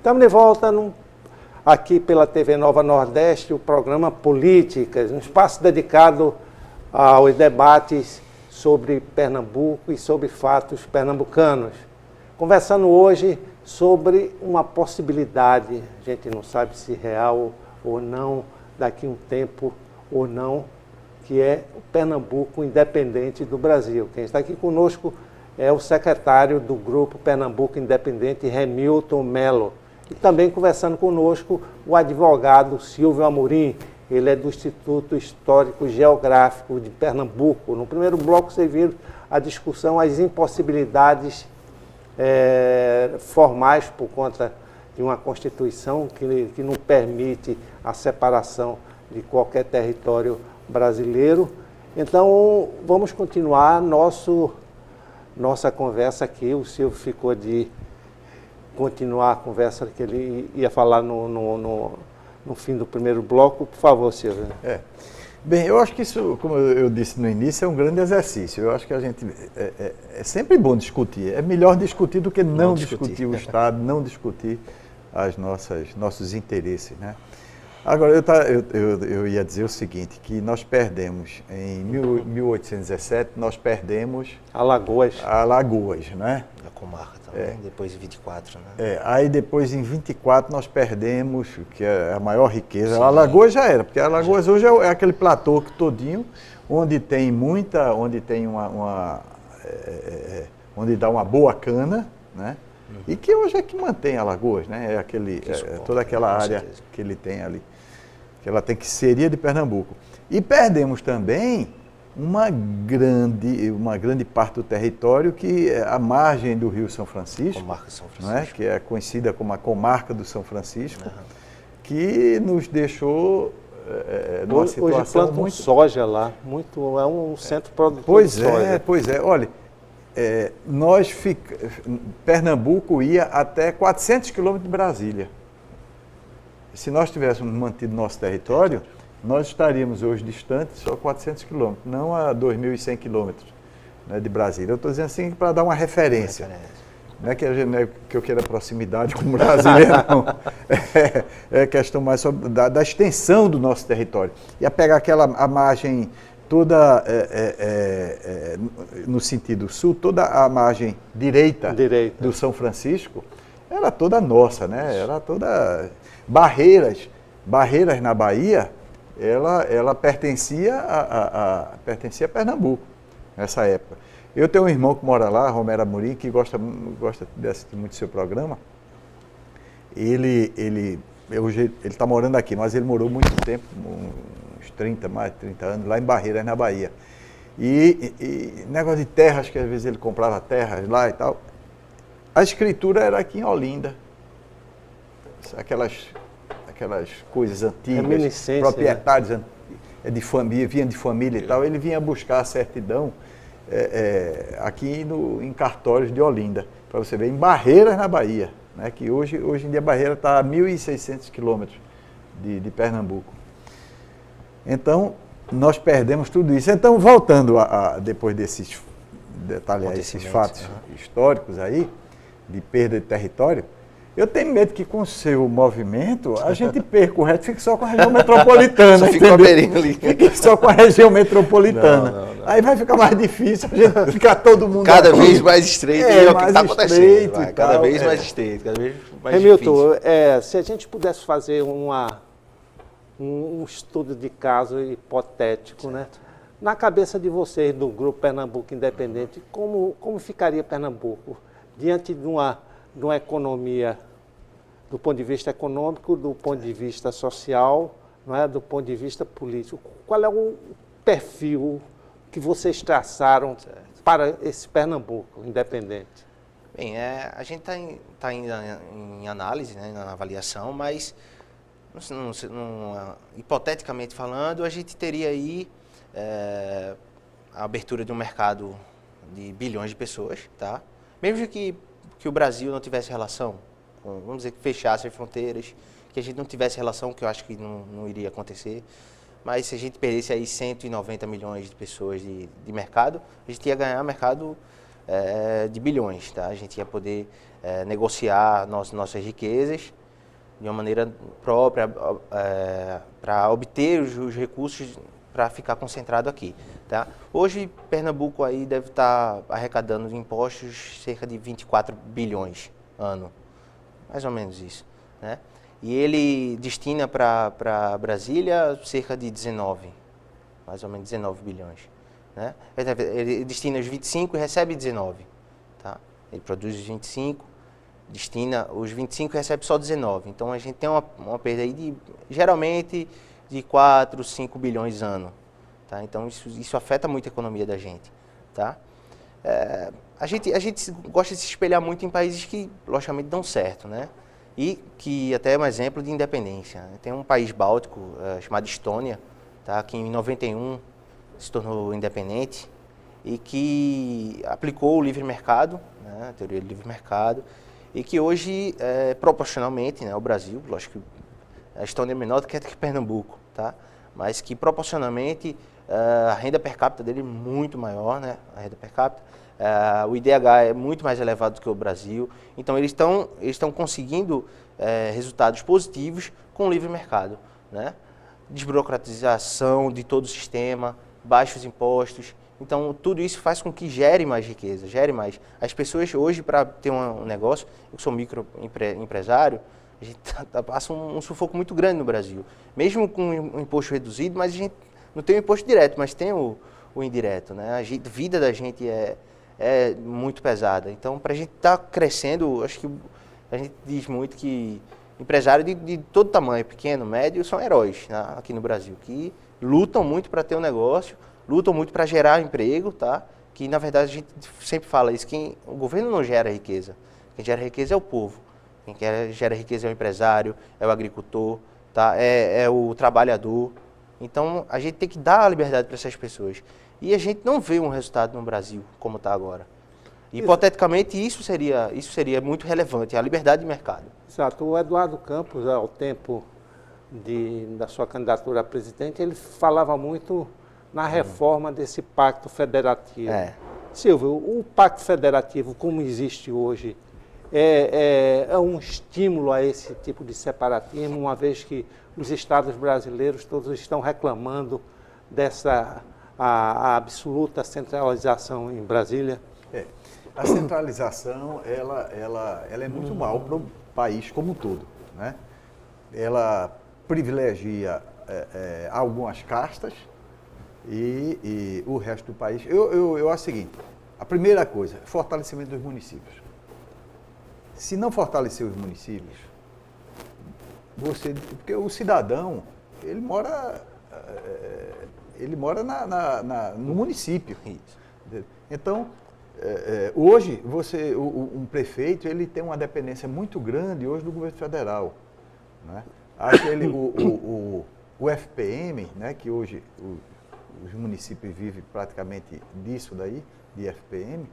Estamos de volta aqui pela TV Nova Nordeste, o programa Políticas, um espaço dedicado aos debates sobre Pernambuco e sobre fatos pernambucanos. Conversando hoje sobre uma possibilidade, a gente não sabe se real ou não, daqui a um tempo ou não, que é o Pernambuco independente do Brasil. Quem está aqui conosco é o secretário do Grupo Pernambuco Independente, Remilton Melo. E também conversando conosco o advogado Silvio Amorim, ele é do Instituto Histórico Geográfico de Pernambuco. No primeiro bloco você viu a discussão, as impossibilidades formais por conta de uma Constituição que não permite a separação de qualquer território brasileiro. Então, vamos continuar nossa conversa aqui. O Silvio ficou de continuar a conversa que ele ia falar no fim do primeiro bloco. Por favor, Silvio. Bem, eu acho que isso, como eu disse no início, é um grande exercício. Eu acho que a gente é sempre bom discutir. É melhor discutir do que não discutir o Estado, não discutir nossos interesses, né? Agora, eu ia dizer o seguinte, que nós perdemos, em 1817, nós perdemos... Alagoas, né? A comarca também, depois em 24, né? Aí depois em 24 nós perdemos, que é a maior riqueza. Sim. A Alagoas já era, porque a Alagoas hoje é aquele platô todinho, onde tem onde dá uma boa cana, né? E que hoje é que mantém Alagoas, né? Toda aquela área que ele tem ali, que ela tem que seria de Pernambuco. E perdemos também uma grande parte do território que é a margem do Rio São Francisco, Comarca São Francisco, não é? Que é conhecida como a comarca do São Francisco, que nos deixou numa situação hoje plantam muito... soja lá, é um centro produtor de soja. Pois é, olha, Pernambuco ia até 400 quilômetros de Brasília. Se nós tivéssemos mantido nosso território, nós estaríamos hoje distantes só 400 quilômetros, não a 2.100 quilômetros, né, de Brasília. Eu estou dizendo assim para dar uma referência. Não é que eu queira proximidade com Brasília, não. É questão mais da extensão do nosso território. Ia pegar a margem toda, no sentido sul, toda a margem direita do São Francisco, era toda nossa, né? Era toda... Barreiras na Bahia, ela pertencia a Pernambuco, nessa época. Eu tenho um irmão que mora lá, Romero Amorim, que gosta de assistir muito do seu programa. Ele está morando aqui, mas ele morou muito tempo, mais de 30 anos, lá em Barreiras, na Bahia. E negócio de terras, que às vezes ele comprava terras lá e tal. A escritura era aqui em Olinda. Aquelas coisas antigas, proprietários, né? De família, vinha de família e tal, ele vinha buscar a certidão aqui em cartórios de Olinda, para você ver, em Barreiras, na Bahia, né? Que hoje em dia a Barreira está a 1.600 quilômetros de Pernambuco. Então, nós perdemos tudo isso. Então, voltando depois desses detalhar esses fatos históricos aí, de perda de território, eu tenho medo que com o seu movimento a gente perca o resto, fique só com a região metropolitana. Fique só com a região metropolitana. Não. Aí vai ficar mais difícil a gente ficar todo mundo cada vez mais estreito, é o que está acontecendo. Cada vez mais estreito, cada vez mais Remilton, se a gente pudesse fazer um estudo de caso hipotético, né? Na cabeça de vocês do Grupo Pernambuco Independente, como ficaria Pernambuco diante de uma economia, do ponto de vista econômico, do ponto de vista social, não é? Do ponto de vista político? Qual é o perfil que vocês traçaram para esse Pernambuco independente? Bem, a gente está ainda em análise, né, na avaliação, mas hipoteticamente falando, a gente teria aí a abertura de um mercado de bilhões de pessoas, tá? Mesmo que o Brasil não tivesse relação, vamos dizer que fechasse as fronteiras, que a gente não tivesse relação, que eu acho que não iria acontecer, mas se a gente perdesse aí 190 milhões de pessoas de mercado, a gente ia ganhar mercado de bilhões, tá? A gente ia poder negociar nossas riquezas de uma maneira própria para obter os recursos para ficar concentrado aqui, tá? Hoje, Pernambuco aí deve estar arrecadando de impostos cerca de 24 bilhões ano, mais ou menos isso, né? E ele destina para Brasília cerca de 19, mais ou menos 19 bilhões, né? Ele destina os 25 e recebe 19, tá? Ele produz os 25, destina os 25 e recebe só 19. Então a gente tem uma perda aí de, geralmente, de 4, 5 bilhões ano, tá? Então isso afeta muito a economia da gente, tá? A gente gosta de se espelhar muito em países que, logicamente, dão certo, né? E que até é um exemplo de independência. Tem um país báltico chamado Estônia, tá? Que em 91 se tornou independente e que aplicou o livre mercado, né? A teoria do livre mercado, e que hoje, proporcionalmente, né, ao Brasil, lógico que a Estônia é menor do que Pernambuco, tá? Mas que proporcionalmente a renda per capita dele é muito maior, né? A renda per capita. O IDH é muito mais elevado do que o Brasil. Então, eles estão conseguindo resultados positivos com o livre mercado, né? Desburocratização de todo o sistema, baixos impostos. Então, tudo isso faz com que gere mais riqueza, gere mais. As pessoas hoje, para ter um negócio, eu que sou microempresário, a gente passa um sufoco muito grande no Brasil. Mesmo com um imposto reduzido, mas a gente não tem o imposto direto, mas tem o indireto, né? A vida da gente é muito pesada. Então, para a gente estar crescendo, acho que a gente diz muito que empresário de todo tamanho, pequeno, médio, são heróis, né, aqui no Brasil, que lutam muito para ter um negócio, lutam muito para gerar emprego, tá? Que, na verdade, a gente sempre fala isso, que o governo não gera riqueza. Quem gera riqueza é o povo. Quem gera riqueza é o empresário, é o agricultor, tá? É o trabalhador. Então, a gente tem que dar a liberdade para essas pessoas. E a gente não vê um resultado no Brasil como está agora. Hipoteticamente, isso seria muito relevante, a liberdade de mercado. Exato. O Eduardo Campos, ao tempo da sua candidatura a presidente, ele falava muito na reforma desse pacto federativo. Silvio, o pacto federativo, como existe hoje, é um estímulo a esse tipo de separatismo, uma vez que os estados brasileiros todos estão reclamando dessa a absoluta centralização em Brasília? A centralização ela é muito mal para o país como um todo, né? Ela privilegia algumas castas e o resto do país. Eu acho o seguinte, a primeira coisa, fortalecimento dos municípios. Se não fortalecer os municípios, porque o cidadão, ele mora no município. Então, hoje, um prefeito, ele tem uma dependência muito grande hoje do governo federal, né? Acho que o FPM, né, que hoje os municípios vivem praticamente disso daí, de FPM,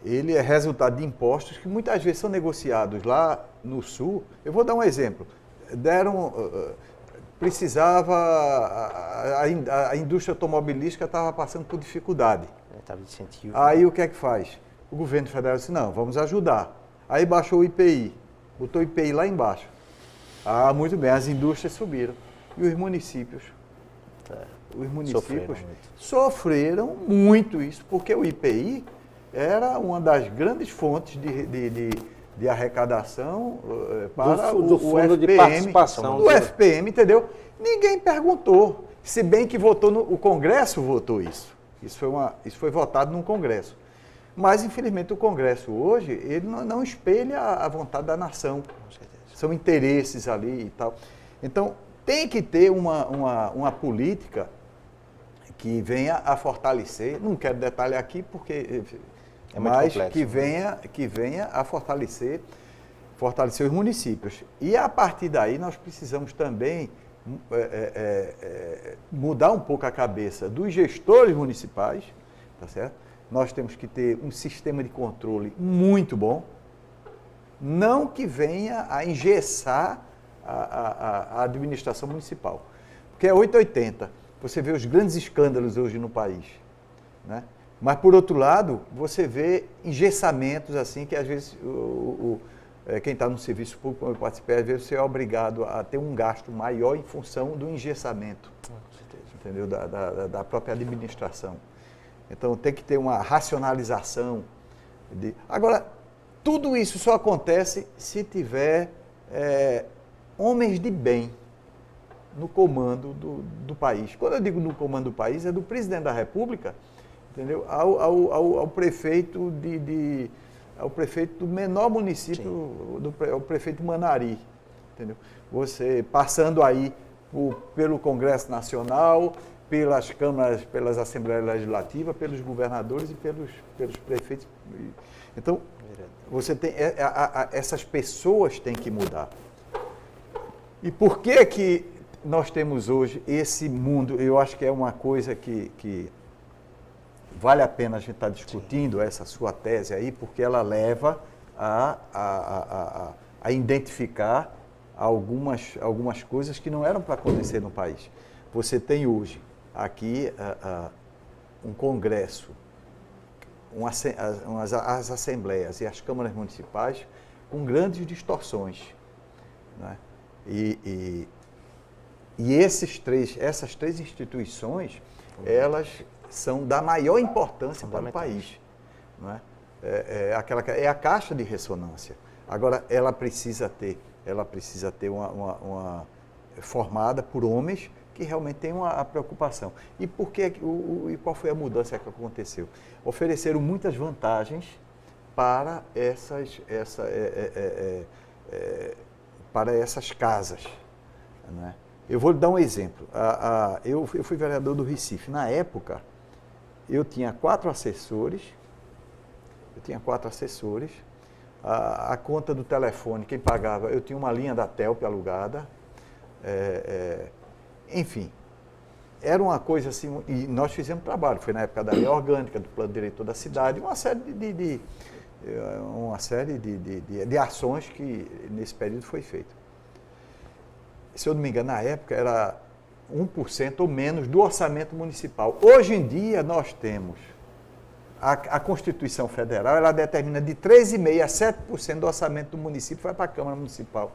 ele é resultado de impostos que muitas vezes são negociados lá no Sul. Eu vou dar um exemplo. Precisava, a indústria automobilística estava passando por dificuldade. Estava de incentivo. Aí o que é que faz? O governo federal disse, não, vamos ajudar. Aí baixou o IPI, botou o IPI lá embaixo. Muito bem, as indústrias subiram. E os municípios? Sofreram muito isso, porque o IPI era uma das grandes fontes de arrecadação para do fundo FPM, de participação do FPM, entendeu? Ninguém perguntou, se bem que o Congresso votou isso. Isso foi votado no Congresso. Mas, infelizmente, o Congresso hoje, ele não espelha a vontade da nação. Com certeza. São interesses ali e tal. Então, tem que ter uma política que venha a fortalecer, não quero detalhar aqui porque mas complexo, que venha a fortalecer os municípios. E a partir daí nós precisamos também mudar um pouco a cabeça dos gestores municipais, tá certo? Nós temos que ter um sistema de controle muito bom, não que venha a engessar a administração municipal. Porque é 880. Você vê os grandes escândalos hoje no país, né? Mas, por outro lado, você vê engessamentos assim, que às vezes quem está no serviço público, como eu participei, às vezes você é obrigado a ter um gasto maior em função do engessamento, entendeu? Da própria administração. Então, tem que ter uma racionalização. Agora, tudo isso só acontece se tiver homens de bem no comando do país. Quando eu digo no comando do país, é do presidente da República, entendeu? Ao prefeito ao prefeito do menor município, o prefeito Manari, entendeu? Você passando aí pelo Congresso Nacional, pelas câmaras, pelas Assembleias Legislativas, pelos governadores e pelos prefeitos. Então, você tem essas pessoas têm que mudar. E por que nós temos hoje esse mundo? Eu acho que é uma coisa que vale a pena a gente estar discutindo essa sua tese aí, porque ela leva a identificar algumas coisas que não eram para acontecer no país. Você tem hoje aqui um congresso, as assembleias e as câmaras municipais com grandes distorções, né? E essas três instituições, elas são da maior importância para o país, não é? É a caixa de ressonância. Agora, ela precisa ter uma formada por homens que realmente têm a preocupação. E qual foi a mudança que aconteceu? Ofereceram muitas vantagens para essas casas, né? Eu vou lhe dar um exemplo. Eu fui vereador do Recife. Na época, eu tinha 4 assessores. A conta do telefone, quem pagava, eu tinha uma linha da Telp alugada. Enfim, era uma coisa assim, e nós fizemos trabalho. Foi na época da lei orgânica, do plano diretor da cidade, uma série de ações que nesse período foi feita. Se eu não me engano, na época era 1% ou menos do orçamento municipal. Hoje em dia nós temos a Constituição Federal, ela determina de 3,5% a 7% do orçamento do município vai para a Câmara Municipal.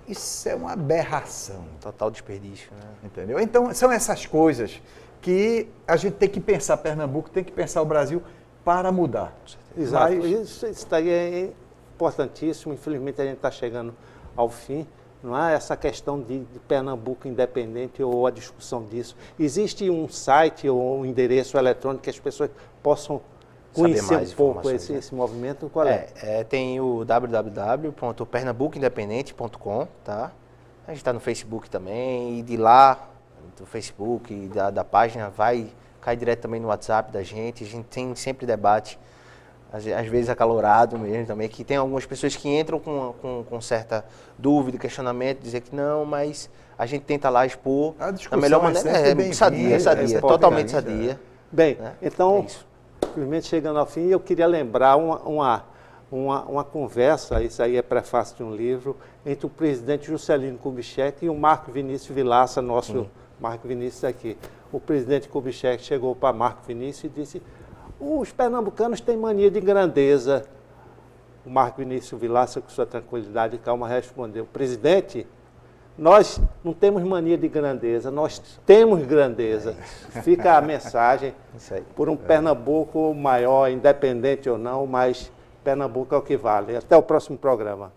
Isso é uma aberração. Total desperdício, né? Entendeu? Então, são essas coisas que a gente tem que pensar Pernambuco, tem que pensar o Brasil para mudar. Exato. Isso daí é importantíssimo. Infelizmente, a gente está chegando ao fim. Não há essa questão de Pernambuco independente ou a discussão disso. Existe um site ou um endereço eletrônico que as pessoas possam conhecer um pouco esse movimento? Qual é? Tem o www.pernambucoindependente.com, tá? A gente está no Facebook também, e de lá, do Facebook, da página, cai direto também no WhatsApp da gente. A gente tem sempre debate, às vezes acalorado mesmo também, que tem algumas pessoas que entram com certa dúvida, questionamento, dizer que não, mas a gente tenta lá expor da melhor maneira. Sadia, totalmente sadia. Bem, né? Então, simplesmente chegando ao fim, eu queria lembrar uma conversa, isso aí é prefácio de um livro, entre o presidente Juscelino Kubitschek e o Marco Vinícius Vilaça, nosso Marco Vinícius aqui. O presidente Kubitschek chegou para Marco Vinícius e disse: os pernambucanos têm mania de grandeza. O Marco Vinícius Vilaça, com sua tranquilidade e calma, respondeu: presidente, nós não temos mania de grandeza, nós temos grandeza. Fica a mensagem por um Pernambuco maior, independente ou não, mas Pernambuco é o que vale. Até o próximo programa.